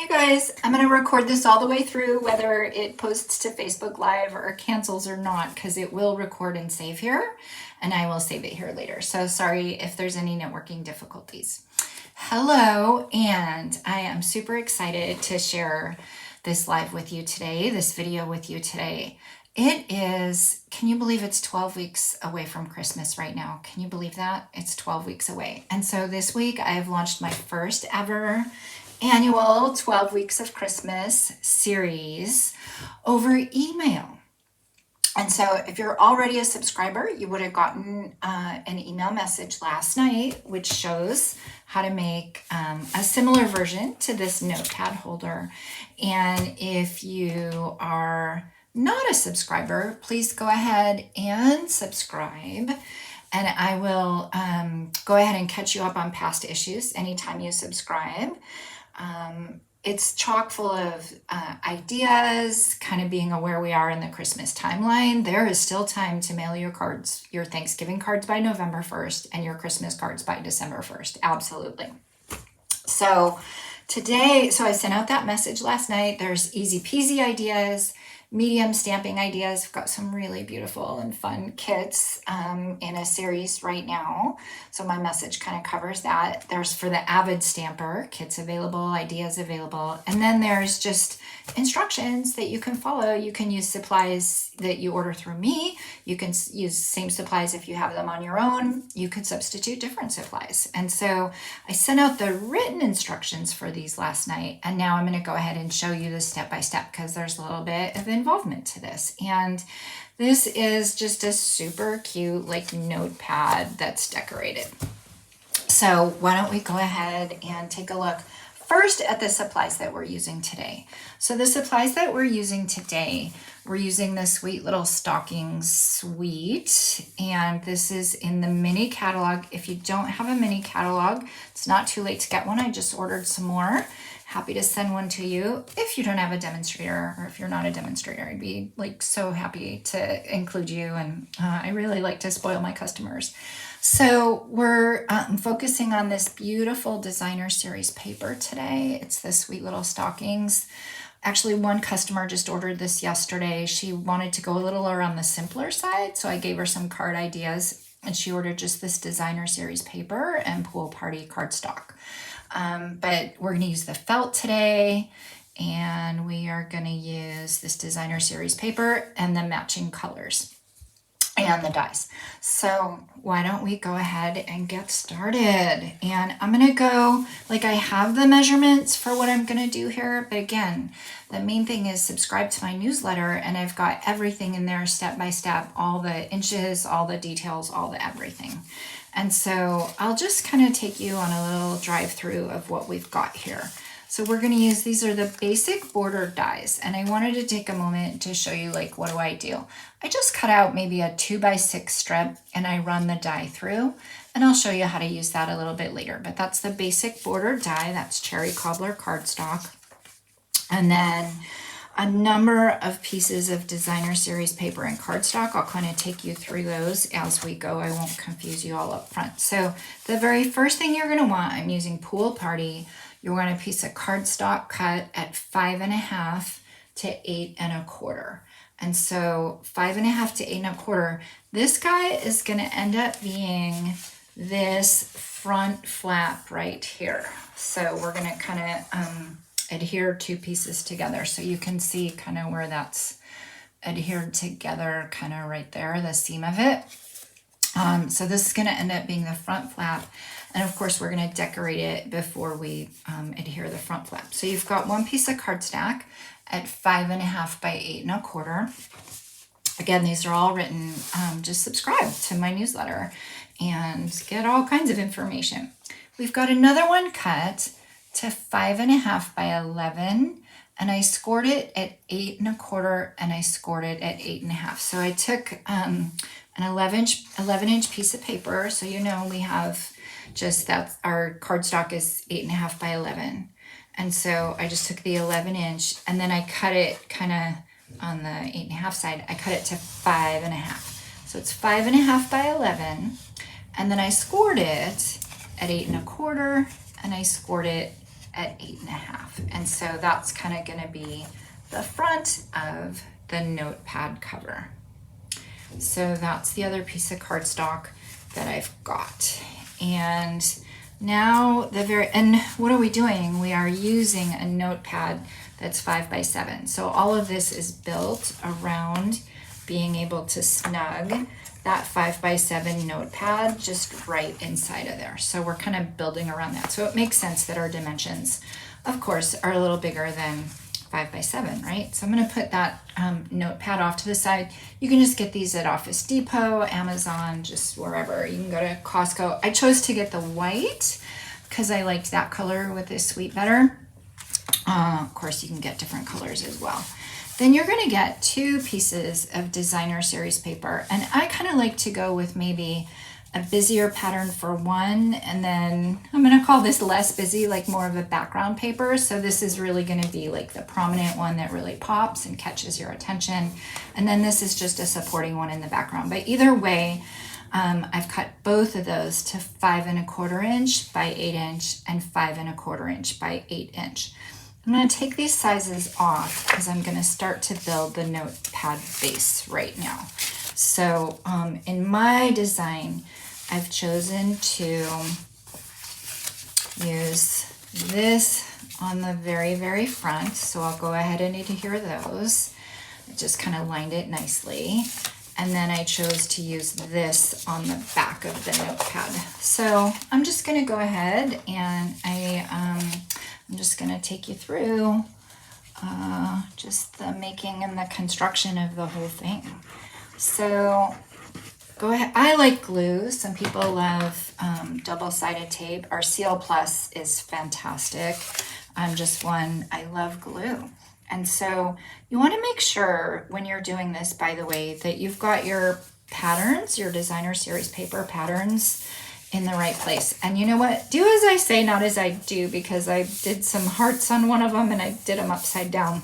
Hey guys, I'm going to record this all the way through, whether it posts to Facebook Live or cancels or not, because it will record and save here, and I will save it here later. So sorry if there's any networking difficulties. Hello, and I am super excited to share this live with you today, this video with you today. It is, can you believe it's 12 weeks away from Christmas right now? Can you believe that? It's 12 weeks away. And so this week I have launched my first ever annual 12 Weeks of Christmas series over email. And so if you're already a subscriber, you would have gotten an email message last night, which shows how to make a similar version to this notepad holder. And if you are not a subscriber, please go ahead and subscribe. And I will go ahead and catch you up on past issues anytime you subscribe. It's chock full of ideas, kind of being aware we are in the Christmas timeline. There is still time to mail your cards, your Thanksgiving cards by November 1st and your Christmas cards by December 1st. Absolutely. So today, I sent out that message last night. There's easy peasy ideas, medium stamping ideas. I've got some really beautiful and fun kits in a series right now. So my message kind of covers that. There's for the avid stamper, kits available, ideas available. And then there's just instructions that you can follow. You can use supplies that you order through me. You can use same supplies if you have them on your own. You could substitute different supplies. And so I sent out the written instructions for these last night. And now I'm going to go ahead and show you the step-by-step because there's a little bit of involvement to this. And this is just a super cute like notepad that's decorated. So why don't we go ahead and take a look first at the supplies that we're using today. So the supplies that we're using today, we're using the sweet little stocking suite, and this is in the mini catalog. If you don't have a mini catalog, it's not too late to get one. I just ordered some more. Happy to send one to you. If you don't have a demonstrator, or if you're not a demonstrator, I'd be like so happy to include you. And I really like to spoil my customers. So we're focusing on this beautiful designer series paper today. It's the sweet little stockings. Actually, one customer just ordered this yesterday. She wanted to go a little around the simpler side, so I gave her some card ideas, and she ordered just this designer series paper and pool party cardstock. But we're going to use the felt today, and we are going to use this designer series paper and the matching colors and the dies. So why don't we go ahead and get started? And I'm going to go, like I have the measurements for what I'm going to do here. But again, the main thing is subscribe to my newsletter, and I've got everything in there step by step, all the inches, all the details, all the everything. And so I'll just kind of take you on a little drive through of what we've got here. So we're going to use, these are the basic border dies, and I wanted to take a moment to show you like what do I do. I just cut out maybe a 2x6 strip and I run the die through, and I'll show you how to use that a little bit later. But that's the basic border die. That's cherry cobbler cardstock, and then a number of pieces of designer series paper and cardstock. I'll kind of take you through those as we go. I won't confuse you all up front. So the very first thing you're going to want, I'm using Pool Party. You want a piece of cardstock cut at 5.5 to 8 1/4. And so 5.5 to 8 1/4. This guy is going to end up being this front flap right here. So we're going to kind of adhere two pieces together so you can see kind of where that's adhered together, kind of right there, the seam of it. So this is going to end up being the front flap. And of course, we're going to decorate it before we adhere the front flap. So you've got one piece of cardstock at 5.5 by 8 1/4. Again, these are all written. Just subscribe to my newsletter and get all kinds of information. We've got another one cut to 5.5 by 11, and I scored it at 8 1/4, and I scored it at 8.5. So I took an 11-inch piece of paper. So you know we have just that our cardstock is 8.5 by 11, and so I just took the 11-inch and then I cut it kind of on the 8.5 side. I cut it to 5.5. So it's 5.5 by 11, and then I scored it at 8 1/4, and I scored it at 8.5. And so that's kind of going to be the front of the notepad cover. So that's the other piece of cardstock that I've got. And now and what are we doing? We are using a notepad that's 5 by 7. So all of this is built around being able to snug that 5 by 7 notepad just right inside of there. So we're kind of building around that. So it makes sense that our dimensions, of course, are a little bigger than 5 by 7, right? So I'm going to put that notepad off to the side. You can just get these at Office Depot, Amazon, just wherever. You can go to Costco. I chose to get the white because I liked that color with this sweet better. Of course, you can get different colors as well. Then you're going to get 2 pieces of designer series paper. And I kind of like to go with maybe a busier pattern for one, and then I'm going to call this less busy, like more of a background paper. So this is really going to be like the prominent one that really pops and catches your attention. And then this is just a supporting one in the background. But either way, I've cut both of those to 5 1/4 inch by 8 inch and 5 1/4 inch by 8 inch. I'm going to take these sizes off because I'm going to start to build the notepad base right now. So in my design, I've chosen to use this on the very, very front. So I'll go ahead and adhere those. I just kind of lined it nicely. And then I chose to use this on the back of the notepad. So I'm just going to go ahead and I'm just going to take you through just the making and the construction of the whole thing. So go ahead. I like glue. Some people love double-sided tape. Our Seal Plus is fantastic. I'm just one. I love glue. And so you want to make sure when you're doing this, by the way, that you've got your patterns, your designer series paper patterns in the right place. And you know what? Do as I say, not as I do, because I did some hearts on one of them and I did them upside down.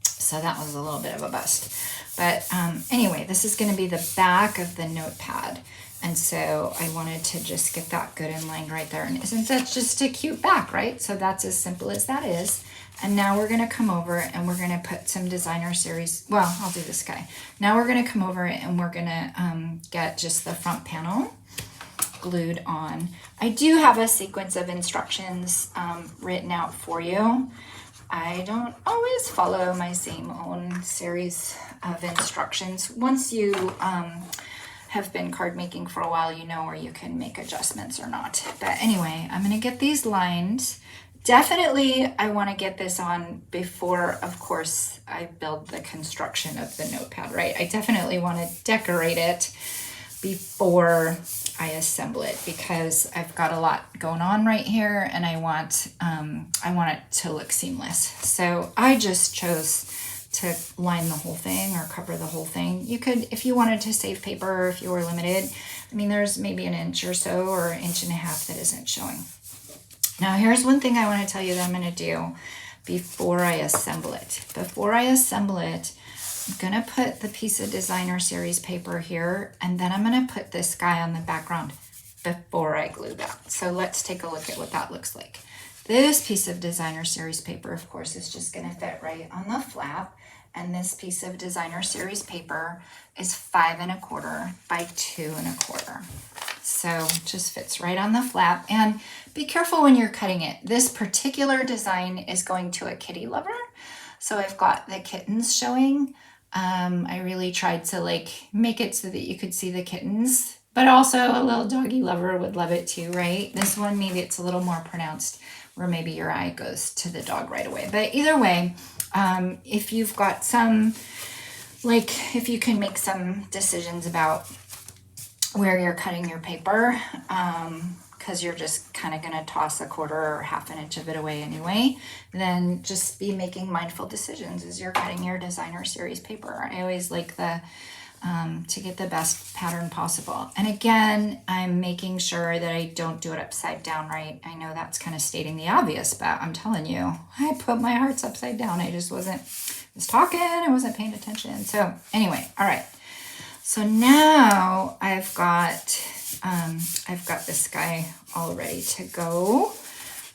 So that was a little bit of a bust. But anyway, this is going to be the back of the notepad. And so I wanted to just get that good and lined right there. And isn't that just a cute back, right? So that's as simple as that is. And now we're going to come over and we're going to put some designer series. Well, I'll do this guy. Now we're going to come over and we're going to get just the front panel glued on. I do have a sequence of instructions written out for you. I don't always follow my same own series of instructions. Once you have been card making for a while, you know where you can make adjustments or not. But anyway, I'm going to get these lined. Definitely, I want to get this on before, of course, I build the construction of the notepad, right? I definitely want to decorate it before I assemble it because I've got a lot going on right here and I want it to look seamless. So I just chose to line the whole thing or cover the whole thing. You could, if you wanted to save paper, if you were limited, I mean, there's maybe an inch or so or an inch and a half that isn't showing. Now here's one thing I want to tell you that I'm going to do before I assemble it. Before I assemble it, I'm going to put the piece of designer series paper here, and then I'm going to put this guy on the background before I glue that. So let's take a look at what that looks like. This piece of designer series paper, of course, is just going to fit right on the flap. And this piece of designer series paper is 5 1/4 by 2 1/4. So it just fits right on the flap. And be careful when you're cutting it. This particular design is going to a kitty lover. So I've got the kittens showing. I really tried to like make it so that you could see the kittens, but also a little doggy lover would love it too, right? This one, maybe it's a little more pronounced where maybe your eye goes to the dog right away. But either way, if you've got some, like if you can make some decisions about where you're cutting your paper, because you're just kind of going to toss 1/4 or 1/2 inch of it away anyway, then just be making mindful decisions as you're cutting your designer series paper. I always like to get the best pattern possible. And again, I'm making sure that I don't do it upside down, right? I know that's kind of stating the obvious, but I'm telling you, I put my hearts upside down. I just was talking, I wasn't paying attention. So anyway, all right. So now I've got this guy all ready to go.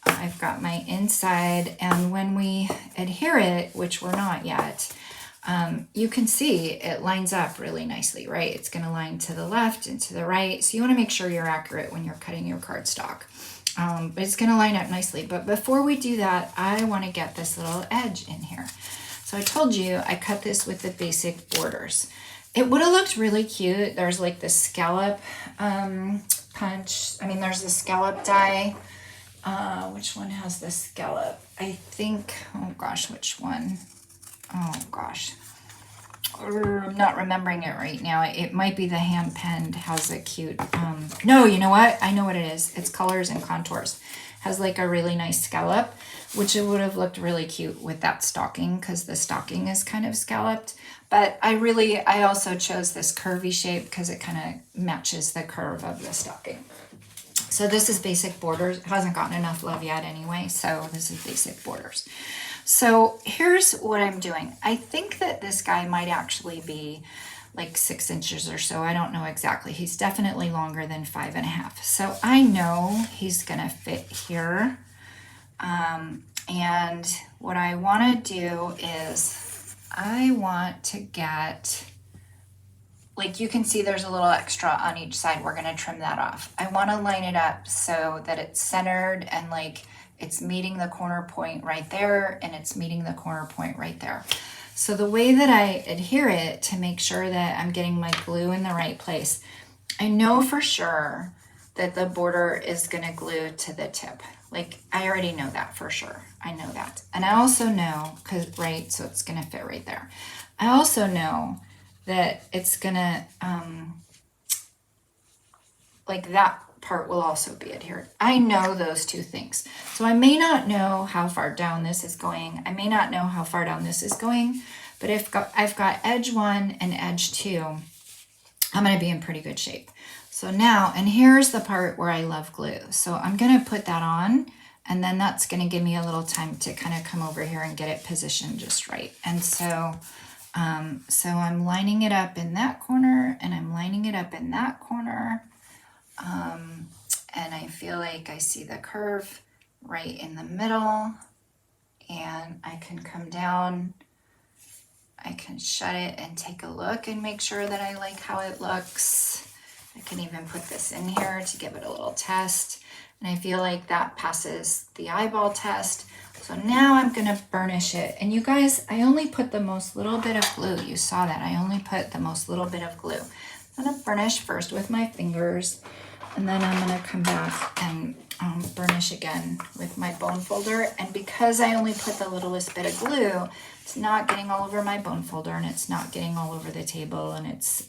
I've got my inside, and when we adhere it, which we're not yet, you can see it lines up really nicely, right? It's going to line to the left and to the right. So you want to make sure you're accurate when you're cutting your cardstock. But it's going to line up nicely. But before we do that, I want to get this little edge in here. So I told you I cut this with the basic borders. It would have looked really cute. There's like the scallop punch. I mean, there's the scallop die. Which one has the scallop? I think, oh gosh, which one? Oh gosh. I'm not remembering it right now. It might be the hand penned, has a cute, no, you know what? I know what it is. It's Colors and Contours. Has like a really nice scallop, which it would have looked really cute with that stocking because the stocking is kind of scalloped. But I also chose this curvy shape because it kind of matches the curve of the stocking. So this is basic borders. It hasn't gotten enough love yet anyway, so this is basic borders. So here's what I'm doing. I think that this guy might actually be like 6 inches or so. I don't know exactly. He's definitely longer than 5.5. So I know he's gonna fit here. And what I wanna do is I want to get, like you can see there's a little extra on each side. We're gonna trim that off. I wanna line it up so that it's centered and like it's meeting the corner point right there and it's meeting the corner point right there. So the way that I adhere it to make sure that I'm getting my glue in the right place, I know for sure that the border is gonna glue to the tip. Like I already know that for sure. I know that. And I also know, right, so it's gonna fit right there. I also know that it's gonna, like that part will also be adhered. I know those two things. So I may not know how far down this is going. I may not know how far down this is going, but if I've got edge 1 and edge 2, I'm gonna be in pretty good shape. So now, and here's the part where I love glue. So I'm gonna put that on, and then that's gonna give me a little time to kind of come over here and get it positioned just right. And so, so I'm lining it up in that corner, and I'm lining it up in that corner. And I feel like I see the curve right in the middle, and I can come down, I can shut it and take a look and make sure that I like how it looks. I can even put this in here to give it a little test. And I feel like that passes the eyeball test. So now I'm gonna burnish it. And you guys, I only put the most little bit of glue. You saw that, I only put the most little bit of glue. I'm gonna burnish first with my fingers, and then I'm gonna come back and burnish again with my bone folder. And because I only put the littlest bit of glue, it's not getting all over my bone folder, and it's not getting all over the table, and it's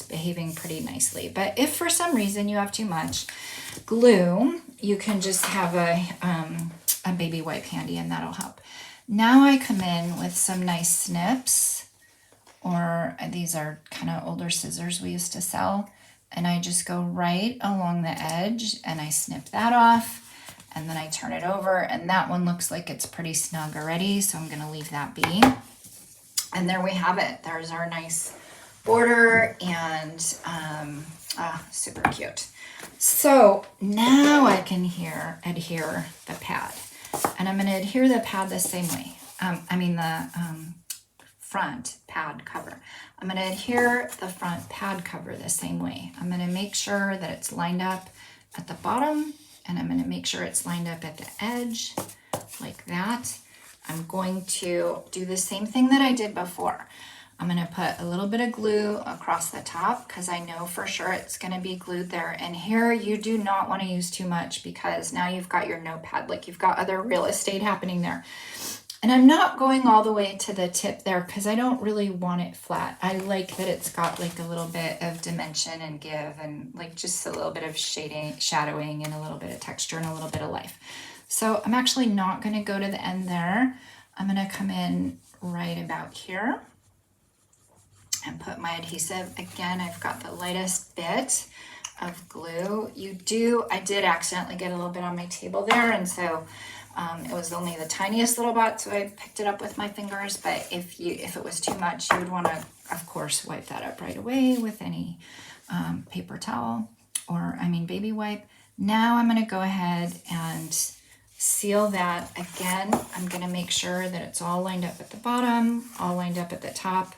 behaving pretty nicely. But if for some reason you have too much glue, you can just have a baby wipe handy, and that'll help. Now I come in with some nice snips, or these are kind of older scissors we used to sell, and I just go right along the edge and I snip that off, and then I turn it over, and that one looks like it's pretty snug already, so I'm gonna leave that be. And there we have it. There's our nice border, and super cute. So now I can adhere the pad, and I'm gonna adhere the pad the same way. The front pad cover. I'm gonna adhere the front pad cover the same way. I'm gonna make sure that it's lined up at the bottom, and I'm gonna make sure it's lined up at the edge, like that. I'm going to do the same thing that I did before. I'm gonna put a little bit of glue across the top because I know for sure it's gonna be glued there. And here you do not wanna use too much because now you've got your notepad, like you've got other real estate happening there. And I'm not going all the way to the tip there because I don't really want it flat. I like that it's got like a little bit of dimension and give, and like just a little bit of shadowing and a little bit of texture and a little bit of life. So I'm actually not going to go to the end there. I'm going to come in right about here and put my adhesive. Again, I've got the lightest bit of glue. I did accidentally get a little bit on my table there, and so it was only the tiniest little bit, so I picked it up with my fingers. But if it was too much, you would want to, of course, wipe that up right away with any paper towel, or baby wipe. Now I'm going to go ahead and seal that again. I'm going to make sure that it's all lined up at the bottom, all lined up at the top,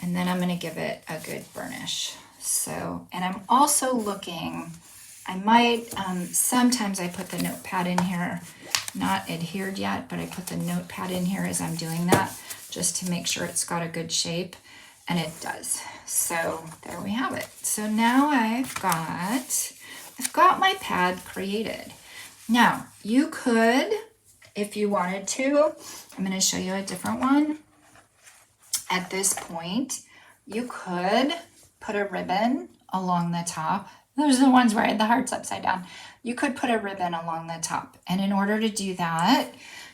and then I'm going to give it a good burnish. So, and I'm also looking, I might, sometimes I put the notepad in here, not adhered yet, but I put the notepad in here as I'm doing that, just to make sure it's got a good shape, and it does. So there we have it. So now I've got my pad created. Now, you could, if you wanted to, I'm going to show you a different one. At this point, you could put a ribbon along the top. Those are the ones where I had the hearts upside down. You could put a ribbon along the top. And in order to do that,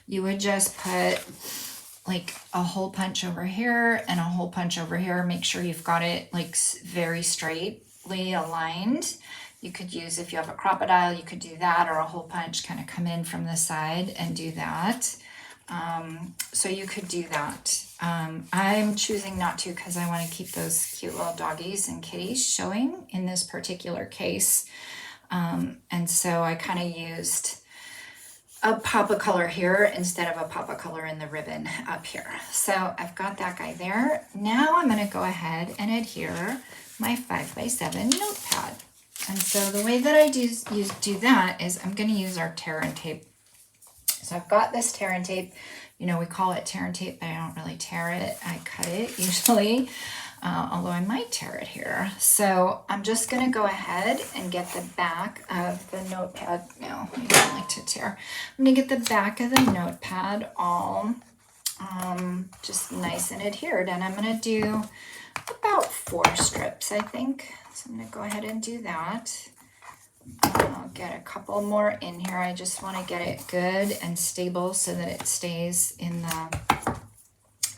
you would just put like a hole punch over here and a hole punch over here. Make sure you've got it like very straightly aligned. You could use, if you have a crocodile, you could do that, or a hole punch, kind of come in from the side and do that. So you could do that. I'm choosing not to because I want to keep those cute little doggies and kitties showing in this particular case. And so I kind of used a pop of color here instead of a pop of color in the ribbon up here. So I've got that guy there. Now I'm going to go ahead and adhere my 5x7 notepad. And so the way that I do that is I'm going to use our tear and tape. So I've got this tear and tape. You know, we call it tear and tape, but I don't really tear it. I cut it usually, although I might tear it here. So I'm just going to go ahead and get the back of the notepad. No, I don't like to tear. I'm going to get the back of the notepad all just nice and adhered. And I'm going to do about 4 strips, I think. So I'm going to go ahead and do that. I'll get a couple more in here. I just want to get it good and stable so that it stays in the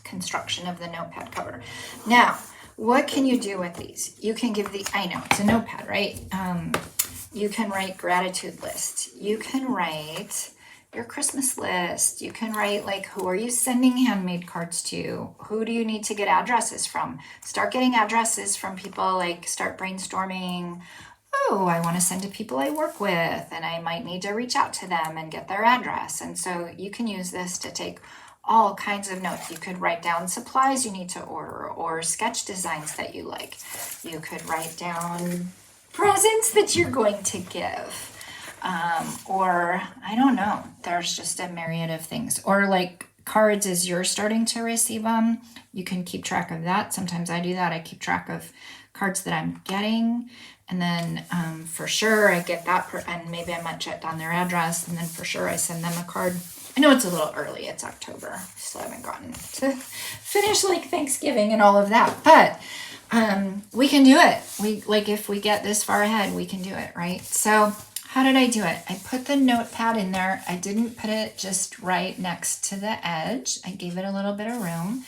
construction of the notepad cover. Now, what can you do with these? You can give I know, it's a notepad, right? You can write gratitude lists. You can write your Christmas list. You can write like, who are you sending handmade cards to? Who do you need to get addresses from? Start getting addresses from people, like start brainstorming. Oh, I want to send to people I work with and I might need to reach out to them and get their address. And so you can use this to take all kinds of notes. You could write down supplies you need to order or sketch designs that you like. You could write down presents that you're going to give. Or I don't know, there's just a myriad of things. Or like cards as you're starting to receive them, you can keep track of that. Sometimes I do that. I keep track of cards that I'm getting. And then for sure I get that, and maybe I might jot down their address, and then for sure I send them a card. I know it's a little early, it's October, so I haven't gotten to finish like Thanksgiving and all of that, but we can do it. If we get this far ahead, we can do it, right? So how did I do it? I put the notepad in there. I didn't put it just right next to the edge. I gave it a little bit of room,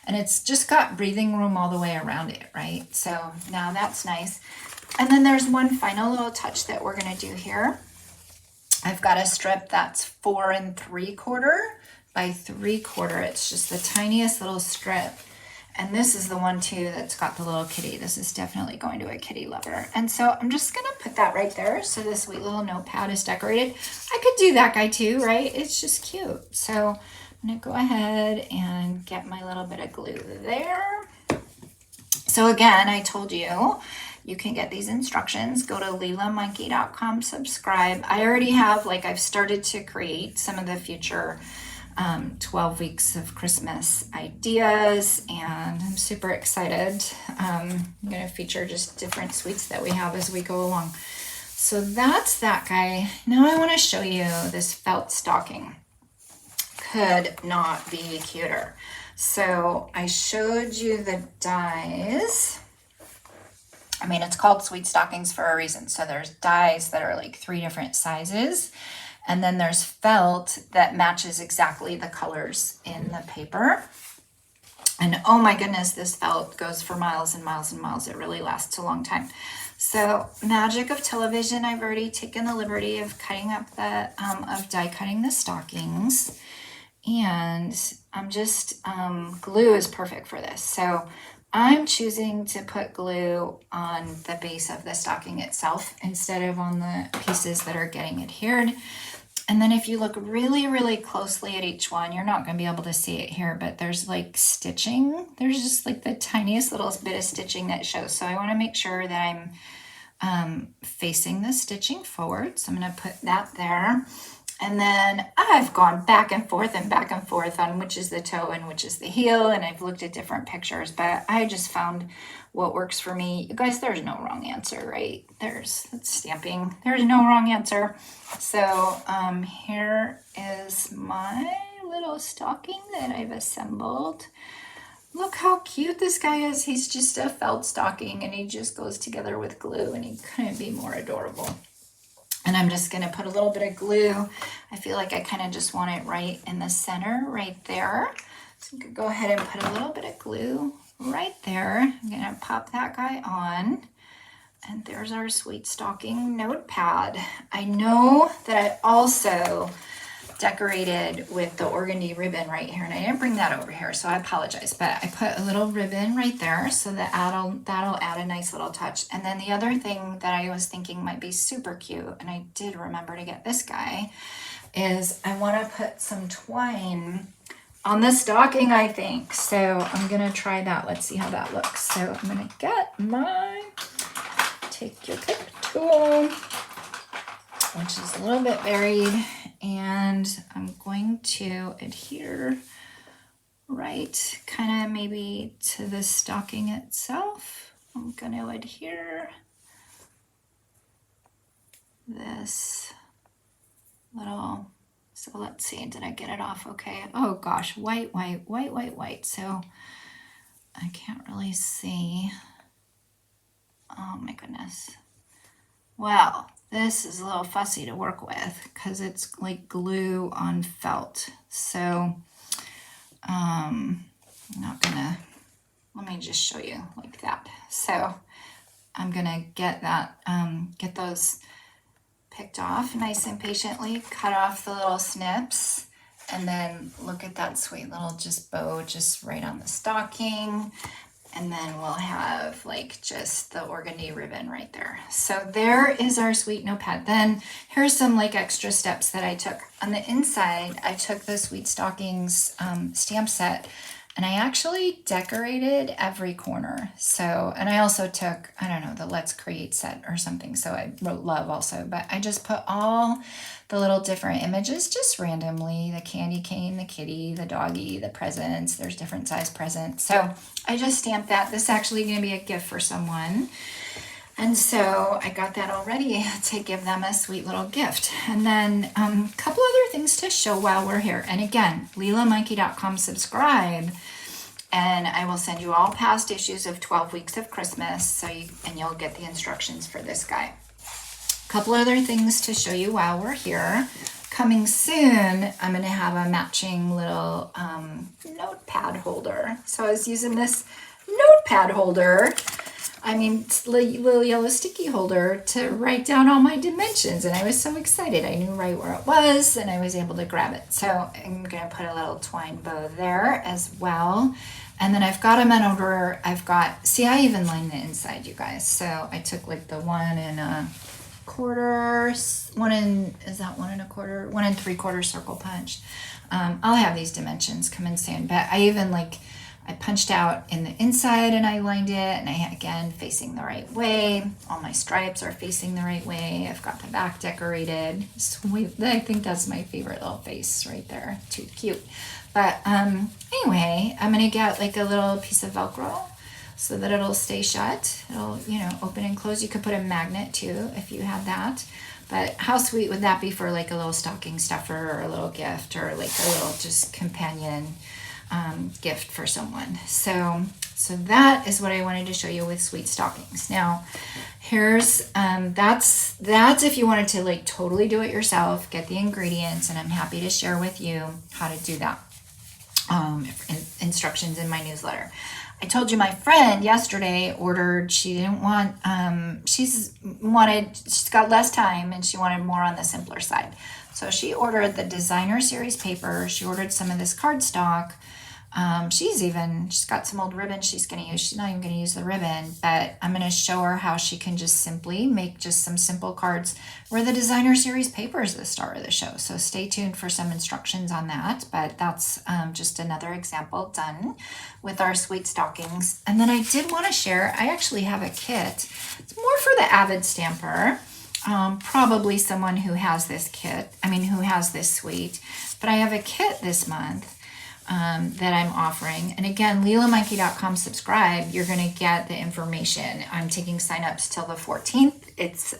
and it's just got breathing room all the way around it, right? So now that's nice. And then there's one final little touch that we're going to do here. I've got a strip that's 4 3/4 by 3/4. It's just the tiniest little strip. And this is the one too that's got the little kitty. This is definitely going to a kitty lover. And so I'm just going to put that right there. So this sweet little notepad is decorated. I could do that guy too, right? It's just cute. So I'm going to go ahead and get my little bit of glue there. So again, I told you, you can get these instructions. Go to lilamonkey.com, subscribe. I already have, I've started to create some of the future 12 weeks of Christmas ideas, and I'm super excited. I'm going to feature just different sweets that we have as we go along. So that's that guy. Now I want to show you this felt stocking. Could not be cuter. So I showed you the dies. I mean, it's called sweet stockings for a reason. So there's dies that are like 3 different sizes. And then there's felt that matches exactly the colors in the paper. And oh my goodness, this felt goes for miles and miles and miles. It really lasts a long time. So magic of television, I've already taken the liberty of cutting up the, of die cutting the stockings. And I'm just, glue is perfect for this. So I'm choosing to put glue on the base of the stocking itself instead of on the pieces that are getting adhered. And then if you look really, really closely at each one, you're not going to be able to see it here, but there's like stitching. There's just like the tiniest little bit of stitching that shows. So I want to make sure that I'm facing the stitching forward. So I'm going to put that there. And then I've gone back and forth on which is the toe and which is the heel. And I've looked at different pictures, but I just found what works for me. You guys, there's no wrong answer, right? That's stamping. There's no wrong answer. So here is my little stocking that I've assembled. Look how cute this guy is. He's just a felt stocking and he just goes together with glue and he couldn't be more adorable. And I'm just going to put a little bit of glue. I feel like I kind of just want it right in the center, right there. So I'm going to go ahead and put a little bit of glue right there. I'm going to pop that guy on. And there's our sweet stocking notepad. I know that I also decorated with the organdy ribbon right here, and I didn't bring that over here, so I apologize, but I put a little ribbon right there so that that'll add a nice little touch. And then the other thing that I was thinking might be super cute, and I did remember to get this guy, is I want to put some twine on the stocking, I think. So I'm gonna try that. Let's see how that looks. So I'm gonna get take your pick tool, which is a little bit varied, and I'm going to adhere right kind of maybe to the stocking itself. I'm going to adhere this little, so let's see, did I get it off okay? Oh gosh, white. So I can't really see. Oh my goodness. Well, this is a little fussy to work with because it's like glue on felt. So I'm not gonna, let me just show you like that. So I'm gonna get that, get those picked off nice and patiently, cut off the little snips, and then look at that sweet little just bow just right on the stocking. And then we'll have like just the organdy ribbon right there. So there is our sweet notepad. Then here's some like extra steps that I took. On the inside, I took the Sweet Stockings stamp set and I actually decorated every corner. So, and I also took, I don't know, the Let's Create set or something. So I wrote love also, but I just put all the little different images just randomly, the candy cane, the kitty, the doggy, the presents, there's different size presents. So I just stamped that. This is actually going to be a gift for someone. And so I got that all ready to give them a sweet little gift. And then a couple other things to show while we're here. And again, LilaMonkey.com, subscribe. And I will send you all past issues of 12 Weeks of Christmas. And you'll get the instructions for this guy. A couple other things to show you while we're here. Coming soon, I'm going to have a matching little notepad holder. So I was using this notepad holder, little yellow sticky holder, to write down all my dimensions. And I was so excited. I knew right where it was and I was able to grab it. So I'm going to put a little twine bow there as well. And then I've got them in order. See, I even lined the inside, you guys. So I took like the 1 1/4, 1 3/4 circle punch. I'll have these dimensions come in soon, but I even I punched out in the inside and I lined it, and I again facing the right way. All my stripes are facing the right way. I've got the back decorated. Sweet. I think that's my favorite little face right there. Too cute. But anyway, I'm gonna get like a little piece of Velcro so that it'll stay shut. It'll, open and close. You could put a magnet too if you had that. But how sweet would that be for like a little stocking stuffer or a little gift or like a little just companion gift for someone. So that is what I wanted to show you with Sweet Stockings. Now, here's that's if you wanted to like totally do it yourself, get the ingredients, and I'm happy to share with you how to do that. Instructions in my newsletter. I told you my friend yesterday ordered, she's got less time and she wanted more on the simpler side. So she ordered the designer series paper. She ordered some of this cardstock. She's got some old ribbon she's going to use. She's not even going to use the ribbon, but I'm going to show her how she can just simply make just some simple cards where the designer series paper is the star of the show. So stay tuned for some instructions on that, but that's just another example done with our sweet stockings. And then I did want to share, I actually have a kit. It's more for the avid stamper. Probably someone who has this kit, who has this suite, but I have a kit this month that I'm offering. And again, LilaMonkey.com, subscribe. You're going to get the information. I'm taking signups till the 14th. It's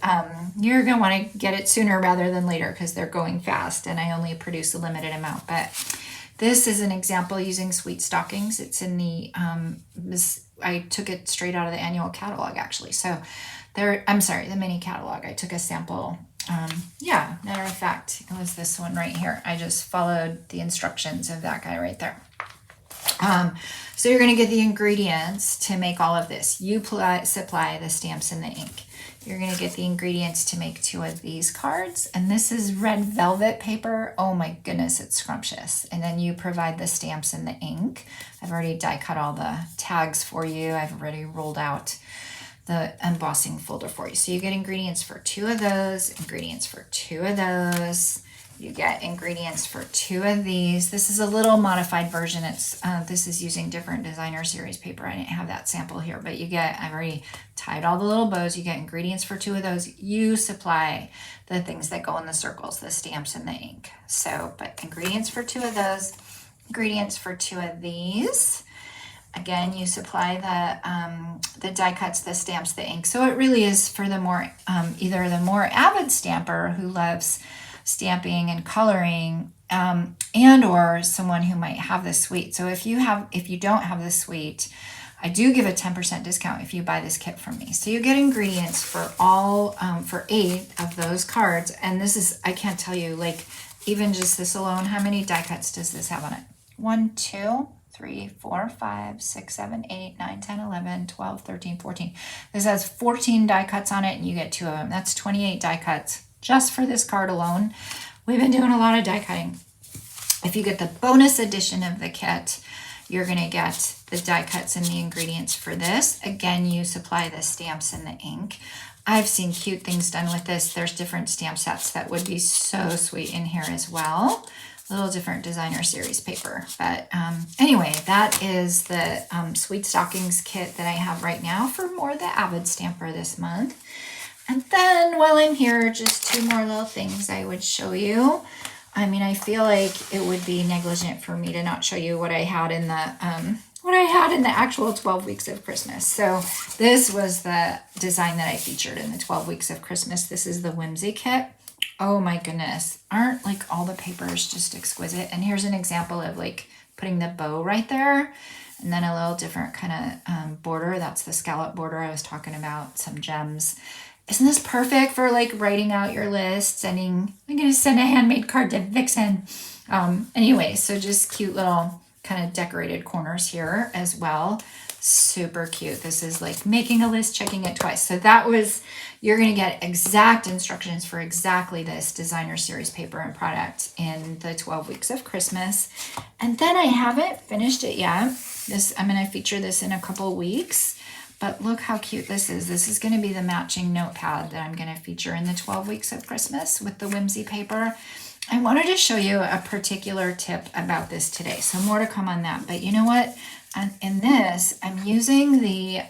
you're going to want to get it sooner rather than later because they're going fast and I only produce a limited amount. But this is an example using sweet stockings. It's in the, I took it straight out of the annual catalog actually. So the mini catalog. I took a sample. Matter of fact, it was this one right here. I just followed the instructions of that guy right there. So you're going to get the ingredients to make all of this. You supply the stamps and the ink. You're going to get the ingredients to make 2 of these cards. And this is red velvet paper. Oh my goodness, it's scrumptious. And then you provide the stamps and the ink. I've already die cut all the tags for you. I've already rolled out the embossing folder for you. So you get ingredients for 2 of those, ingredients for 2 of those. You get ingredients for 2 of these. This is a little modified version. It's this is using different designer series paper. I didn't have that sample here, but I've already tied all the little bows. You get ingredients for 2 of those. You supply the things that go in the circles, the stamps and the ink. So, but ingredients for 2 of those, ingredients for 2 of these. Again, you supply the die cuts, the stamps, the ink. So it really is for the more, either the more avid stamper who loves stamping and coloring, and or someone who might have this suite. So if you don't have this suite, I do give a 10% discount if you buy this kit from me. So you get ingredients for all, for 8 of those cards. And this is, I can't tell you, like even just this alone, how many die cuts does this have on it? 1, 2, 3, 4, 5, 6, 7, 8, 9, 10, 11, 12, 13, 14. This has 14 die cuts on it and you get 2 of them. That's 28 die cuts just for this card alone. We've been doing a lot of die cutting. If you get the bonus edition of the kit, you're going to get the die cuts and the ingredients for this. Again, you supply the stamps and the ink. I've seen cute things done with this. There's different stamp sets that would be so sweet in here as well. A little different designer series paper. But anyway, that is the Sweet Stockings kit that I have right now for more the avid stamper this month. And then while I'm here, just 2 more little things I would show you. I feel like it would be negligent for me to not show you what I had in the actual 12 weeks of Christmas. So this was the design that I featured in the 12 weeks of Christmas. This is the Whimsy kit. Oh my goodness. Aren't like all the papers just exquisite? And here's an example of like putting the bow right there and then a little different kind of border. That's the scallop border I was talking about, some gems. Isn't this perfect for like writing out your list, I'm going to send a handmade card to Vixen. Anyway, so just cute little kind of decorated corners here as well. Super cute. This is like making a list, checking it twice. So you're going to get exact instructions for exactly this designer series paper and product in the 12 weeks of Christmas. And then I haven't finished it yet. I'm going to feature this in a couple weeks. But look how cute this is. This is going to be the matching notepad that I'm going to feature in the 12 weeks of Christmas with the Whimsy paper. I wanted to show you a particular tip about this today. So more to come on that. But you know what? In this, I'm using the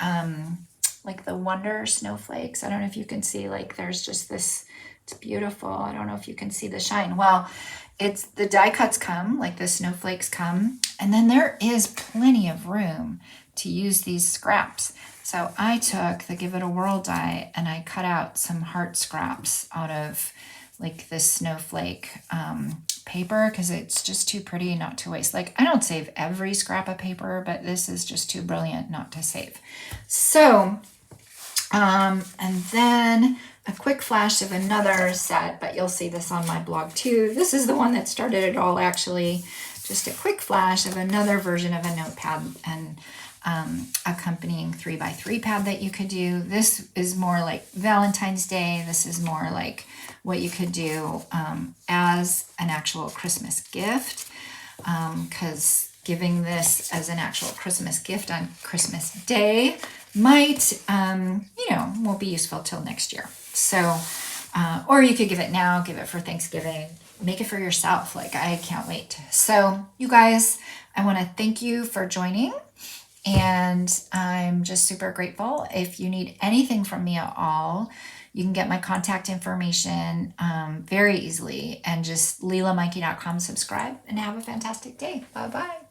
like the Wonder snowflakes. I don't know if you can see, like there's just this, it's beautiful. I don't know if you can see the shine. Well, it's the die cuts come, like the snowflakes come, and then there is plenty of room to use these scraps. So I took the Give It a Whirl die and I cut out some heart scraps out of like this snowflake paper because it's just too pretty not to waste. Like I don't save every scrap of paper, but this is just too brilliant not to save. So, and then a quick flash of another set, but you'll see this on my blog too. This is the one that started it all actually. Just a quick flash of another version of a notepad and accompanying 3x3 pad that you could do. This is more like Valentine's Day. This is more like what you could do as an actual Christmas gift because giving this as an actual Christmas gift on Christmas Day might, won't be useful till next year. So, or you could give it now, give it for Thanksgiving, make it for yourself. Like, I can't wait. So you guys, I want to thank you for joining, and I'm just super grateful. If you need anything from me at all, you can get my contact information very easily, and just LeilaMikey.com, subscribe, and have a fantastic day. Bye-bye.